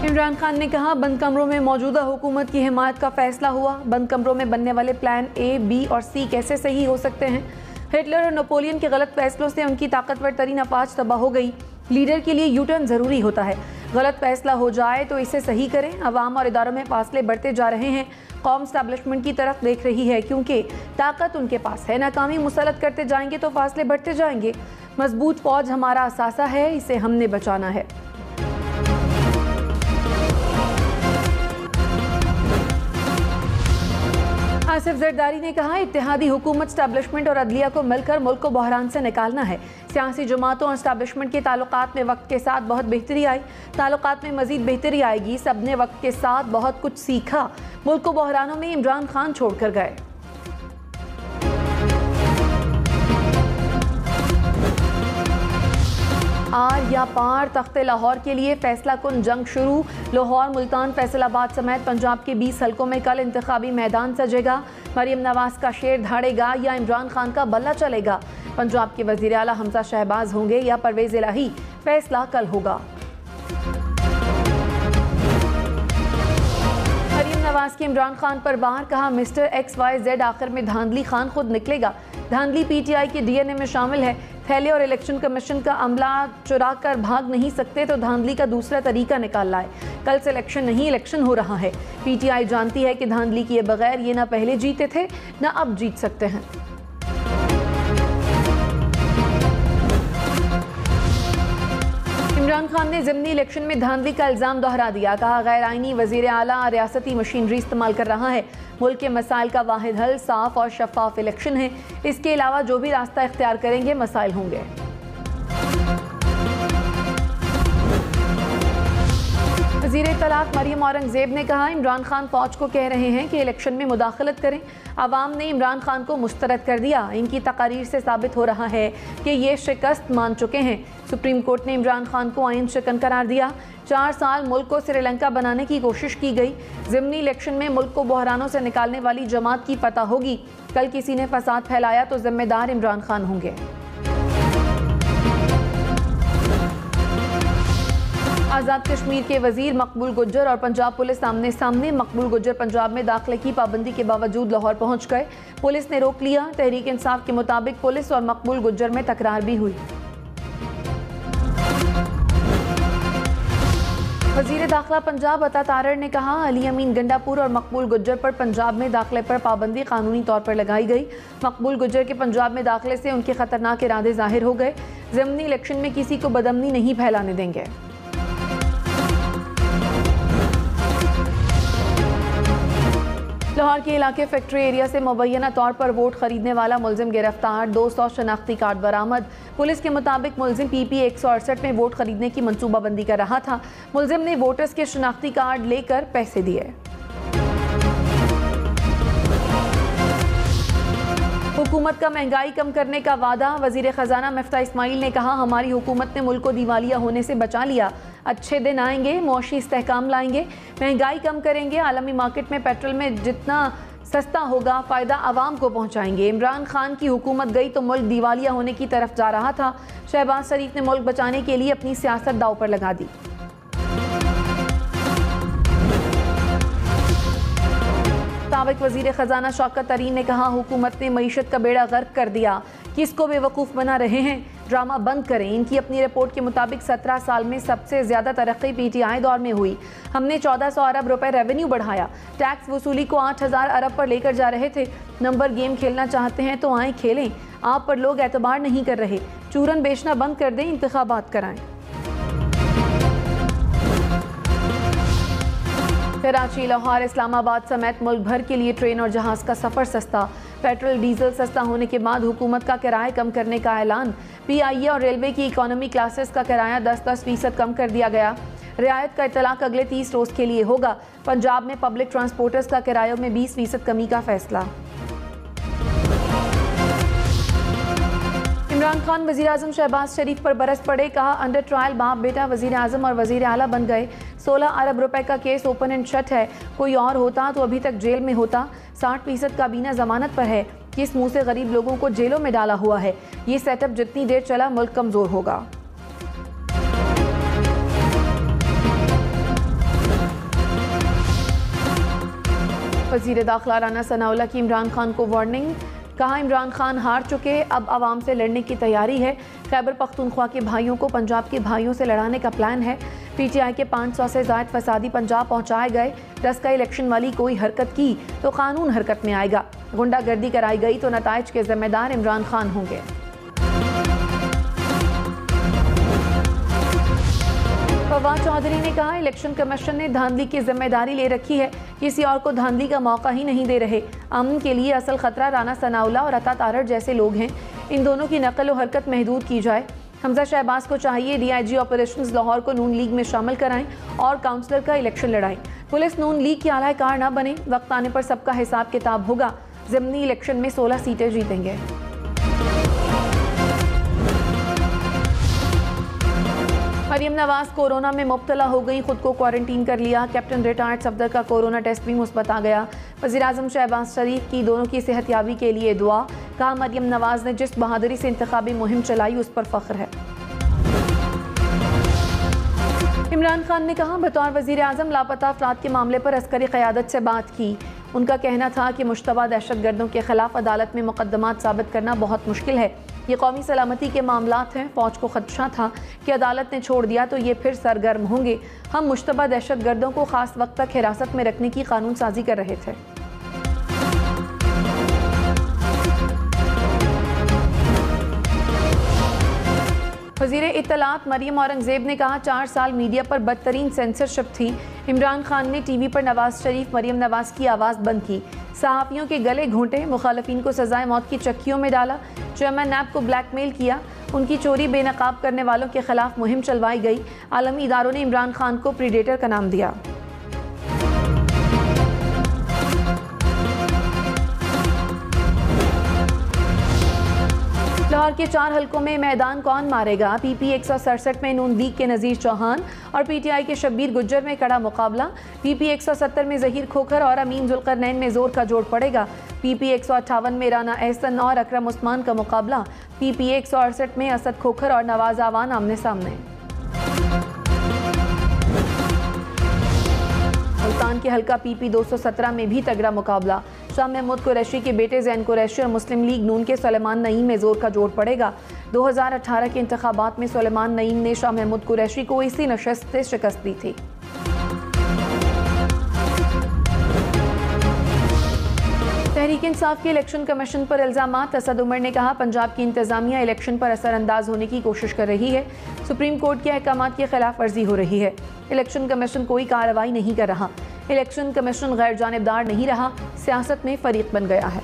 इमरान खान ने कहा, बंद कमरों में मौजूदा हुकूमत की हिमायत का फैसला हुआ। बंद कमरों में बनने वाले प्लान ए, बी और सी कैसे सही हो सकते हैं। हिटलर और नेपोलियन के गलत फैसलों से उनकी ताकतवर तरीन अपाच तबाह हो गई। लीडर के लिए यू टर्न ज़रूरी होता है। गलत फैसला हो जाए तो इसे सही करें। अवाम और इदारों में फासले बढ़ते जा रहे हैं। कौम स्टैब्लिशमेंट की तरफ देख रही है क्योंकि ताकत उनके पास है। नाकामी मुसलत करते जाएंगे तो फासले बढ़ते जाएंगे। मजबूत फौज हमारा असासा है, इसे हमने बचाना है। आसिफ जरदारी ने कहा, इत्तेहादी हुकूमत स्टैब्लिशमेंट और अदलिया को मिलकर मुल्क को बहरान से निकालना है। सियासी जमातों और स्टैब्लिशमेंट के ताल्लुकात में वक्त के साथ बहुत बेहतरी आई। ताल्लुकात में मजीद बेहतरी आएगी। सब ने वक्त के साथ बहुत कुछ सीखा। मुल्क को बहरानों में इमरान खान छोड़कर गए। आर या पार, तख्ते लाहौर के लिए फैसला कुन जंग शुरू। लाहौर, मुल्तान, फैसलाबाद समेत पंजाब के 20 हलकों में कल इंतखाबी मैदान सजेगा। मरियम नवाज का शेर धाड़ेगा या इमरान खान का बल्ला चलेगा। पंजाब के वज़ीर आला हमजा शहबाज होंगे या परवेज इलाही, फैसला कल होगा। मरियम नवाज के इमरान खान पर बाहर, कहा मिस्टर XYZ आखिर में धांधली खान खुद निकलेगा। धांधली PTI के DNA में शामिल है। थैले और इलेक्शन कमीशन का अमला चुरा कर भाग नहीं सकते तो धांधली का दूसरा तरीका निकाल लाए। कल से इलेक्शन नहीं, इलेक्शन हो रहा है। PTI जानती है कि धांधली किए बगैर ये ना पहले जीते थे ना अब जीत सकते हैं। इमरान खान ने ज़िमनी इलेक्शन में धांधली का इल्ज़ाम दोहरा दिया। कहा, गैर आईनी वज़ीर आला रियासती मशीनरी इस्तेमाल कर रहा है। मुल्क के मसाइल का वाहिद हल साफ और शफाफ इलेक्शन है। इसके अलावा जो भी रास्ता इख्तियार करेंगे मसाइल होंगे। वज़ीर इत्तलात मरियम औरंगज़ेब ने कहा, इमरान खान फौज को कह रहे हैं कि इलेक्शन में मुदाखलत करें। अवाम ने इमरान खान को मुस्तरद कर दिया। इनकी तकारीर से साबित हो रहा है कि ये शिकस्त मान चुके हैं। सुप्रीम कोर्ट ने इमरान खान को आइन शिकन करार दिया। 4 साल मुल्क को श्रीलंका बनाने की कोशिश की गई। ज़िमनी इलेक्शन में मुल्क को बहरानों से निकालने वाली जमात की फतह होगी। कल किसी ने फसाद फैलाया तो जिम्मेदार इमरान खान होंगे। आज़ाद कश्मीर के वजीर मकबूल गुज्जर और पंजाब पुलिस आमने सामने। मकबूल गुज्जर पंजाब में दाखिले की पाबंदी के बावजूद लाहौर पहुंच गए। पुलिस ने रोक लिया। तहरीक इंसाफ के मुताबिक पुलिस और मकबूल गुज्जर में तकरार भी हुई। वज़ीर दाखिला पंजाब अता तारड़ ने कहा, अली अमीन गंडापुर और मकबूल गुज्जर पर पंजाब में दाखिले पर पाबंदी कानूनी तौर पर लगाई गई। मकबूल गुज्जर के पंजाब में दाखिले से उनके खतरनाक इरादे जाहिर हो गए। ज़िमनी इलेक्शन में किसी को बदअमनी नहीं फैलाने देंगे। लाहौर के इलाके फैक्ट्री एरिया से मुबैना तौर पर वोट खरीदने वाला मुलजिम गिरफ्तार। 200 शनाख्ती कार्ड बरामद। पुलिस के मुताबिक मुलजिम PP 168 में वोट खरीदने की मनसूबाबंदी कर रहा था। मुलजिम ने वोटर्स के शनाख्ती कार्ड लेकर पैसे दिए। हुकूमत का महंगाई कम करने का वादा। वजीर खजाना मिफ्ता इस्माइल ने कहा, हमारी हुकूमत ने मुल्क को दिवालिया होने से बचा लिया। अच्छे दिन आएंगे, मौशी इस्तेहकाम लाएंगे, महंगाई कम करेंगे। आलमी मार्केट में पेट्रोल में जितना सस्ता होगा फ़ायदा आवाम को पहुँचाएंगे। इमरान खान की हुकूमत गई तो मुल्क दिवालिया होने की तरफ जा रहा था। शहबाज शरीफ ने मुल्क बचाने के लिए अपनी सियासत दाव पर लगा दी। साबिक वजीर खजाना शौकत तरीन ने कहा, हुकूमत ने मईशत का बेड़ा गर्क कर दिया। किसको बेवकूफ़ बना रहे हैं? ड्रामा बंद करें। इनकी अपनी रिपोर्ट के मुताबिक 17 साल में सबसे ज़्यादा तरक्की PTI दौर में हुई। हमने 1400 अरब रुपए रेवेन्यू बढ़ाया। टैक्स वसूली को 8000 अरब पर लेकर जा रहे थे। नंबर गेम खेलना चाहते हैं तो आए खेलें। आप पर लोग एतबार नहीं कर रहे। चूरन बेचना बंद कर दें, इंतखाबात कराएं। कराची, लाहौर, इस्लामाबाद समेत मुल्क भर के लिए ट्रेन और जहाज़ का सफ़र सस्ता। पेट्रोल डीजल सस्ता होने के बाद हुकूमत का किराया कम करने का ऐलान। PIA और रेलवे की इकॉनमी क्लासेस का किराया 10% कम कर दिया गया। रियायत का इतलाक अगले 30 रोज़ के लिए होगा। पंजाब में पब्लिक ट्रांसपोर्टर्स का किरायों में 20% कमी का फैसला। इमरान खान वज़ीर आज़म शहबाज शरीफ पर बरस पड़े। कहा, अंडर ट्रायल बाप बेटा वज़ीर आज़म और वज़ीर आला बन गए। 16 अरब रुपए का केस ओपन एंड शट है। कोई और होता तो अभी तक जेल में होता। 60% काबीना जमानत पर है। किस मुंह से गरीब लोगों को जेलों में डाला हुआ है। ये सेटअप जितनी देर चला मुल्क कमज़ोर होगा। वज़ीर दाखिला राना सनाउल्लाह की इमरान खान को वार्निंग, कहा इमरान खान हार चुके, अब आवाम से लड़ने की तैयारी है। खैबर पख्तूनख्वा के भाइयों को पंजाब के भाइयों से लड़ाने का प्लान है। PTI के 500 से ज़ायद फसादी पंजाब पहुँचाए गए। 10 का इलेक्शन वाली कोई हरकत की तो कानून हरकत में आएगा। गुंडागर्दी कराई गई तो नताइज के जिम्मेदार इमरान खान होंगे। फवाद चौधरी ने कहा इलेक्शन कमीशन ने धांधली की जिम्मेदारी ले रखी है, किसी और को धांधली का मौका ही नहीं दे रहे। अमन के लिए असल खतरा राना सनाउल्लाह और अता तारड़ जैसे लोग हैं। इन दोनों की नकल और हरकत महदूद की जाए। हमजा शहबाज को चाहिए DIG ऑपरेशंस लाहौर को नून लीग में शामिल कराएं और काउंसलर का इलेक्शन लड़ाएं। पुलिस नून लीग की आलाकार न बने, वक्त आने पर सबका हिसाब किताब होगा। ज़िमनी इलेक्शन में 16 सीटें जीतेंगे। मरियम नवाज कोरोना में मुब्तला हो गई, खुद को क्वारंटीन कर लिया। कैप्टन रिटायर्ड सफदर का कोरोना टेस्ट भी मुस्बत आ गया। वज़ीर-ए-आज़म शहबाज शरीफ की दोनों की सेहतयाबी के लिए दुआ। कहा मरियम नवाज ने जिस बहादुरी से इंतखाबी मुहिम चलाई उस पर फख्र है। इमरान खान ने कहा बतौर वज़ीर-ए-आज़म लापता अफराद के मामले पर अस्करी क़यादत से बात की। उनका कहना था कि मुश्तबा दहशतगर्दों के खिलाफ अदालत में मुकदमात साबित करना बहुत मुश्किल है। ये कौमी सलामती के मामलात हैं। फ़ौज को खदशा था कि अदालत ने छोड़ दिया तो ये फिर सरगर्म होंगे। हम मुश्तबा दहशतगर्दों को ख़ास वक्त तक हिरासत में रखने की कानून साजी कर रहे थे। वज़ीर इत्तलात मरियम औरंगज़ेब ने कहा 4 साल मीडिया पर बदतरीन सेंसरशिप थी। इमरान खान ने TV पर नवाज शरीफ मरियम नवाज की आवाज़ बंद की, सहाफ़ियों के गले घोंटे, मुखालफिन को सजाए मौत की चक्कियों में डाला, चेयरमैन NAB को ब्लैकमेल किया, उनकी चोरी बेनकाब करने वालों के खिलाफ मुहिम चलवाई गई। आलमी इदारों ने इमरान खान को प्रीडेटर का नाम दिया। लाहौर के 4 हलकों में मैदान कौन मारेगा? PP 167 में नून लीग के नज़ीर चौहान और PTI के शब्बीर गुज्जर में कड़ा मुकाबला। PP 170 में ज़हीर खोखर और अमीन जुल्करनैन में जोर का जोड़ पड़ेगा। PP 158 में राना एहसन और अकरम उस्मान का मुकाबला। PP 168 में असद खोखर और नवाज आवान आमने सामने। मुल्तान के हल्का PP 217 में भी तगड़ा मुकाबला। शाह महमूद कुरैशी के बेटे ज़ैन कुरैशी और मुस्लिम लीग नून के सुलेमान नईम में जोर का जोड़ पड़ेगा। 2018 के इंतखाबात में सुलेमान नईम ने शाह महमूद कुरैशी को इसी नशस्त से शिकस्त दी थी। तहरीक इंसाफ के इलेक्शन कमीशन पर इल्ज़ामात। असद उमर ने कहा पंजाब की इंतज़ामिया इलेक्शन पर असरअंदाज होने की कोशिश कर रही है। सुप्रीम कोर्ट के अहकामात की खिलाफ वर्जी हो रही है। इलेक्शन कमीशन कोई कार्रवाई नहीं कर रहा। इलेक्शन कमीशन गैर जानिबदार नहीं रहा, सियासत में फरीक बन गया है।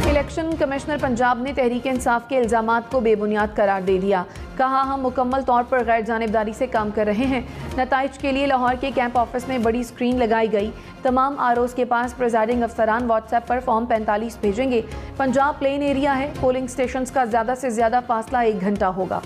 इलेक्शन कमिश्नर पंजाब ने तहरीक इंसाफ के इल्ज़ामात को बेबुनियाद करार दे दिया। कहा हम मुकम्मल तौर पर गैर जानिबदारी से काम कर रहे हैं। नताइज के लिए लाहौर के कैंप ऑफिस में बड़ी स्क्रीन लगाई गई। तमाम ROs के पास प्रेजाइडिंग अफसरान व्हाट्सएप पर फॉर्म 45 भेजेंगे। पंजाब प्लेन एरिया है, पोलिंग स्टेशन का ज़्यादा से ज़्यादा फासला 1 घंटा होगा।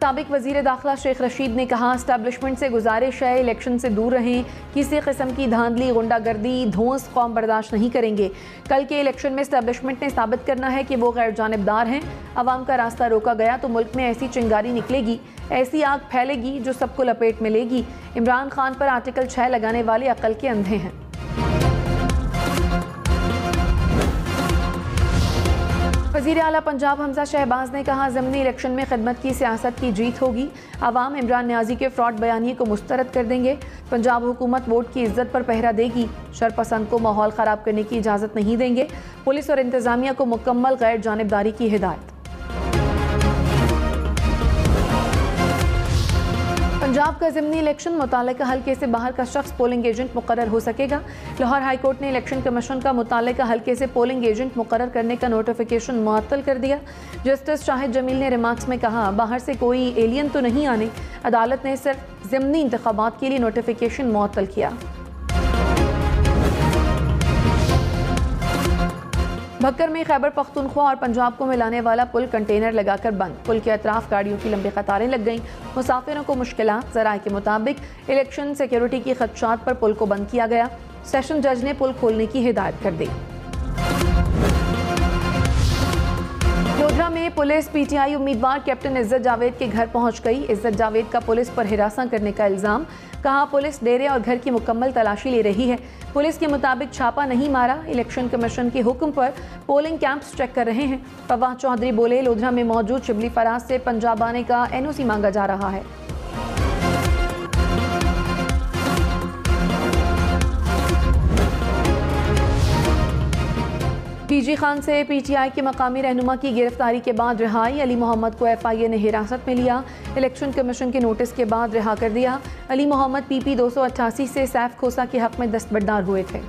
साबिक वज़ीर दाखिला शेख रशीद ने कहा एस्टैब्लिशमेंट से गुजारिश है इलेक्शन से दूर रहें। किसी किस्म की धांधली, गुंडागर्दी, धौंस कौम बर्दाश्त नहीं करेंगे। कल के इलेक्शन में एस्टैब्लिशमेंट ने साबित करना है कि वो गैर जानिबदार हैं। अवाम का रास्ता रोका गया तो मुल्क में ऐसी चिंगारी निकलेगी, ऐसी आग फैलेगी जो सबको लपेट में लेगी। इमरान खान पर आर्टिकल 6 लगाने वाले अकल के अंधे हैं। वज़ीर आला पंजाब हमजा शहबाज ने कहा ज़िमनी इलेक्शन में खिदमत की सियासत की जीत होगी। अवाम इमरान न्याजी के फ्रॉड बयानिए को मुस्तरद कर देंगे। पंजाब हुकूमत वोट की इज्जत पर पहरा देगी। शरपसंद को माहौल ख़राब करने की इजाज़त नहीं देंगे। पुलिस और इंतज़ामिया को मुकम्मल गैर जानिबदारी की हिदायत। पंजाब का ज़िमनी इलेक्शन मुतालिका हल्के से बाहर का शख्स पोलिंग एजेंट मुकर्रर हो सकेगा। लाहौर हाई कोर्ट ने इलेक्शन कमीशन का मुतालिका हल्के से पोलिंग एजेंट मुकर्रर करने का नोटिफिकेशन मुअत्तल कर दिया। जस्टिस शाहिद जमील ने रिमार्क्स में कहा बाहर से कोई एलियन तो नहीं आने, अदालत ने सिर्फ ज़िमनी इंतखाबात के लिए नोटिफिकेशन मुअत्तल किया। भक्कर में खैबर पख्तूनख्वा और पंजाब को मिलाने वाला पुल कंटेनर लगाकर बंद। पुल के अतराफ गाड़ियों की लंबी कतारें लग गईं। मुसाफिरों को मुश्किलात। ज़राए के मुताबिक इलेक्शन सिक्योरिटी की खदशात पर पुल को बंद किया गया। सेशन जज ने पुल खोलने की हिदायत कर दी। लोधरा में पुलिस पीटीआई उम्मीदवार कैप्टन इज्जत जावेद के घर पहुंच गई। इज्जत जावेद का पुलिस पर हिरासत करने का इल्जाम। कहा पुलिस डेरे और घर की मुकम्मल तलाशी ले रही है। पुलिस के मुताबिक छापा नहीं मारा, इलेक्शन कमीशन के हुक्म पर पोलिंग कैंप्स चेक कर रहे हैं। फवाद चौधरी बोले, लोधरा में मौजूद शिबली फराज से पंजाब आने का एनओसी मांगा जा रहा है। पीजी खान से पीटीआई के मकामी रहनुमा की गिरफ्तारी के बाद रिहाई। अली मोहम्मद को एफआईए ने हिरासत में लिया। इलेक्शन कमीशन के नोटिस के बाद रिहा कर दिया। अली मोहम्मद पीपी 288 से सैफ खोसा के हक में दस्तबरदार हुए थे।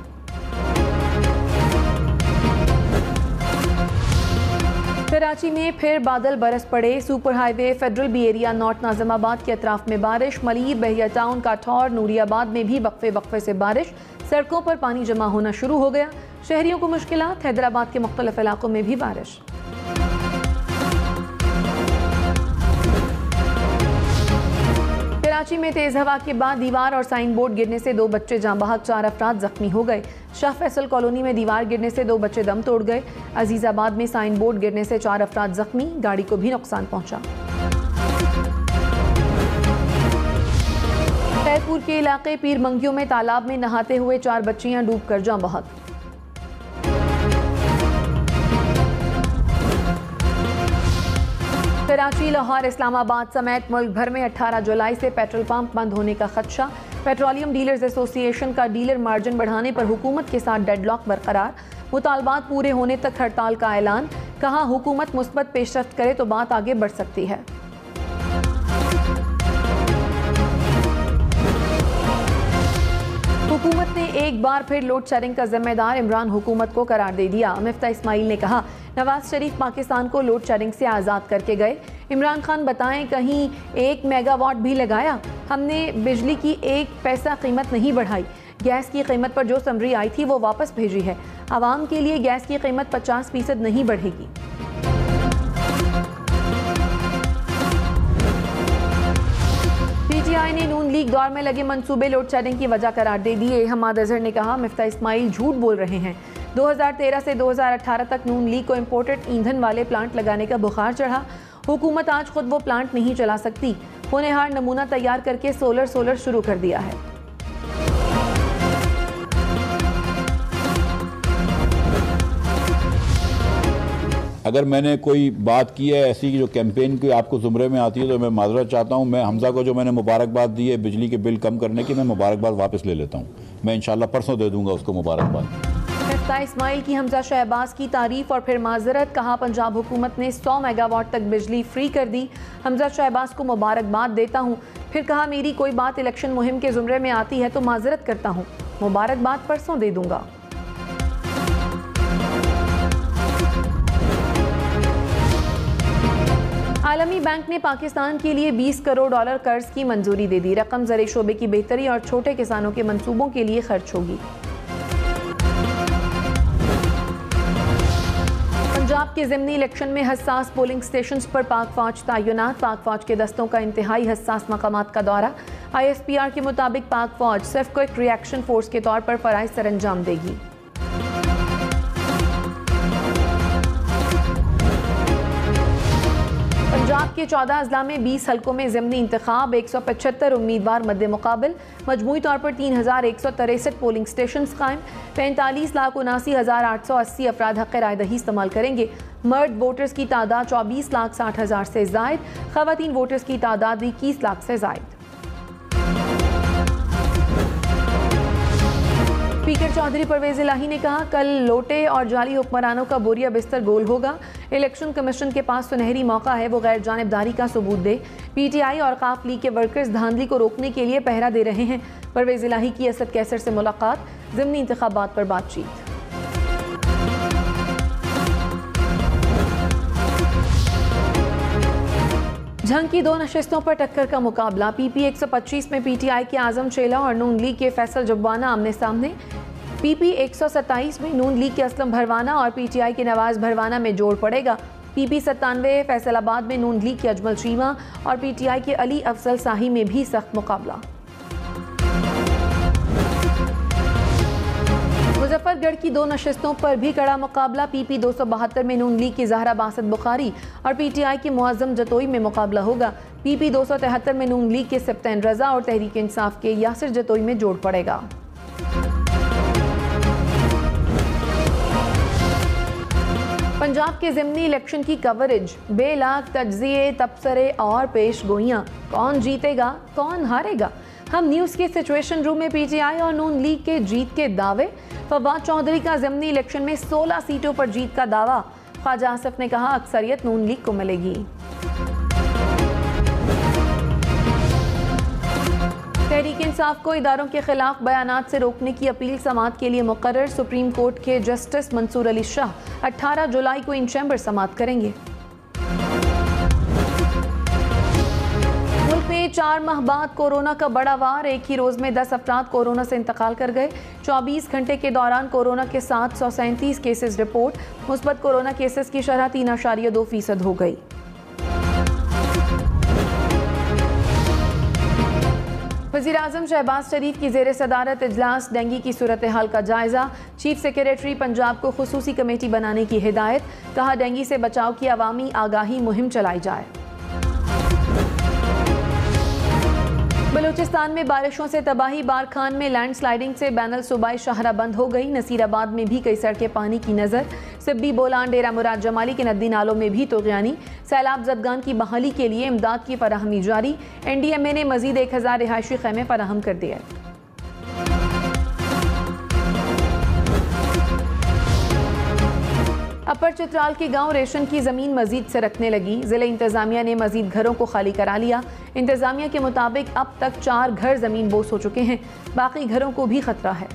कराची में फिर बादल बरस पड़े। Super highway, federal B area, north Nazimabad के अतराफ में बारिश। मलीर, बहिया टाउन, काठौर, नूरियाबाद में भी वक्फे वक्फे से बारिश। सड़कों पर पानी जमा होना शुरू हो गया। शहरियों को मुश्किलात। हैदराबाद के मुख्तलिफ इलाकों में भी बारिश। कराची में तेज हवा के बाद दीवार और साइन बोर्ड गिरने से 2 बच्चे जाँ बहक, 4 अफराद जख्मी हो गए। शाह फैसल कॉलोनी में दीवार गिरने से 2 बच्चे दम तोड़ गए। अजीजाबाद में साइन बोर्ड गिरने से 4 अफराद जख्मी, गाड़ी को भी नुकसान पहुंचा। खैरपुर के इलाके पीर मंगियों में तालाब में नहाते हुए 4 बच्चियां डूबकर जाँ बहक। कराची, लाहौर, इस्लामाबाद समेत मुल्क भर में 18 जुलाई से पेट्रोल पंप बंद होने का खदशा। पेट्रोलियम डीलर्स एसोसिएशन का डीलर मार्जिन बढ़ाने पर हुकूमत के साथ डेडलॉक बरकरार। मुतालबात पूरे होने तक हड़ताल का ऐलान। कहा हुकूमत मुस्बत पेशरफ्त करे तो बात आगे बढ़ सकती है। हुकूमत ने एक बार फिर लोड शेडिंग का जिम्मेदार इमरान हुकूमत को करार दे दिया। मिफ्ता इस्माइल ने कहा, नवाज शरीफ पाकिस्तान को लोड शेडिंग से आज़ाद करके गए। इमरान खान बताएं कहीं 1 मेगावाट भी लगाया? हमने बिजली की 1 पैसा कीमत नहीं बढ़ाई। गैस की कीमत पर जो समरी आई थी वो वापस भेजी है। आवाम के लिए गैस की कीमत 50% नहीं बढ़ेगी। पीटीआई ने नून लीग दौर में लगे मंसूबे लोड शेडिंग की वजह करार दे दिए। हमाद अजहर ने कहा, मिफ्ता इस्माइल झूठ बोल रहे हैं। 2013 से 2018 तक नून लीग को इंपोर्टेड ईंधन वाले प्लांट लगाने का बुखार चढ़ा। हुकूमत आज खुद वो प्लांट नहीं चला सकती। होनहार नमूना तैयार करके सोलर शुरू कर दिया है। अगर मैंने कोई बात की है ऐसी जो कैंपेन की आपको ज़ुमरे में आती है तो मैं माजरत चाहता हूं। मैं हमजा को जो मैंने मुबारकबाद दी है बिजली के बिल कम करने की, मैं मुबारकबाद वापस ले लेता हूं। मैं इंशाल्लाह परसों दे दूंगा उसको मुबारकबाद। मिफ्ता इस्माइल की हमजा शहबाज की तारीफ और फिर माजरत। कहा पंजाब हुकूमत ने 100 मेगावाट तक बिजली फ्री कर दी। हमजा शहबाज को मुबारकबाद देता हूँ। फिर कहा, मेरी कोई बात इलेक्शन मुहिम के ज़ुमरे में आती है तो माजरत करता हूँ। मुबारकबाद परसों दे दूंगा। आलमी बैंक ने पाकिस्तान के लिए $20 करोड़ कर्ज की मंजूरी दे दी। रकम ज़र शोबे की बेहतरी और छोटे किसानों के मंसूबों के लिए खर्च होगी। पंजाब के ज़िमनी इलेक्शन में हसास पोलिंग स्टेशंस पर पाक फौज तैनात। पाक फौज के दस्तों का इंतहाई हसास मकामात का दौरा। ISPR के मुताबिक पाक फौज सिर्फ क्विक रिएक्शन फोर्स के तौर पर फराइज सर अंजाम देगी। पंजाब के 14 अजला में 20 हल्कों में ज़िमनी इंतखाब। 175 उम्मीदवार मद्दे मुकाबिल। मजमूई तौर पर 3163 पोलिंग स्टेशन कायम। 45,79,880 अफराद हक़ राय दही इस्तेमाल करेंगे। मर्द वोटर्स की तादाद 24,60,000 से जायद। ख़वातीन वोटर्स की तादाद 21 लाख से जायद। स्पीकर चौधरी परवेज इलाही ने कहा, कल लोटे और जाली हुक्मरानों का बोरिया बिस्तर गोल होगा। इलेक्शन कमीशन के पास सुनहरी मौका है, वो गैर जानिबदारी का सबूत दे। पीटीआई और काफ लीग के वर्कर्स धांधली को रोकने के लिए पहरा दे रहे हैं। परवेज इलाही की असद कैसर से मुलाकात। ज़िमनी इंतखाबात पर बातचीत। झंग की 2 नशिस्तों पर टक्कर का मुकाबला। PP 125 में पीटीआई के आजम चेला और नून लीग के फैसल जब्बाना आमने सामने। PP 127 में नून लीग के असलम भरवाना और पीटीआई के नवाज भरवाना में जोड़ पड़ेगा। PP 97 फैसलाबाद में नून लीग के अजमल चीमा और पीटीआई के अली अफजल शाही में भी सख्त मुकाबला। मुजफ्फरगढ़ प्रतापगढ़ की 2 नशिस्तों पर भी कड़ा मुकाबला। PP 272 में नून लीग की ज़हरा बासत बुखारी और PTI की मुअज़्ज़म जतोई में मुकाबला होगा। PP 273 में नून लीग के सप्तैन रजा और तहरीक इंसाफ के यासिर जतोई में जोड़ पड़ेगा। पंजाब के ज़िमनी इलेक्शन की कवरेज, बेलाग तज्ज़िये, तबसरे और पेश गोइयाँ। कौन जीतेगा, कौन हारेगा? हम न्यूज़ के सिचुएशन रूम में PTI और नून लीग के जीत के दावे। फवाद चौधरी का ज़िमनी इलेक्शन में 16 सीटों पर जीत का दावा। ख्वाजा आसिफ ने कहा अक्सरियत नून लीग को मिलेगी। तहरीक इंसाफ को इदारों के खिलाफ बयानात से रोकने की अपील समाअत के लिए मुकर्रर। सुप्रीम कोर्ट के जस्टिस मंसूर अली शाह 18 जुलाई को इन चैम्बर समाअत करेंगे। मुल्क में 4 माह बाद कोरोना का बड़ा वार। एक ही रोज में 10 अफराद कोरोना से इंतकाल कर गए। 24 घंटे के दौरान कोरोना के 737 केसेस रिपोर्ट। मुस्बत कोरोना केसेस की शरह 3.2% हो गई। वज़ीर आज़म शहबाज शरीफ की ज़ेर सदारत इजलास। डेंगू की सूरत हाल का जायजा। चीफ सेक्रेटरी पंजाब को खुसूसी कमेटी बनाने की हिदायत। कहा डेंगू से बचाव की अवामी आगाही मुहिम चलाई जाए। बलूचिस्तान में बारिशों से तबाही। बारखान में लैंडस्लाइडिंग से बैनल सूबाई शाहरा बंद हो गई। नसीराबाद में भी कई सड़कें पानी की नज़र। सिब्बी, बोलान, डेरा मुराद जमाली के नदी नालों में भी तोग़यानी। सैलाब ज़दगान की बहाली के लिए इमदाद की फराहमी जारी। NDMA ने मजीद 1000 रिहायशी खैमे फराहम कर दिए। अपर चित्राल के गांव रेशन की जमीन मजीद से रखने लगी। जिला इंतजामिया ने मजीद घरों को खाली करा लिया। इंतजामिया के मुताबिक अब तक 4 घर जमीन बोस हो चुके हैं। बाकी घरों को भी खतरा है।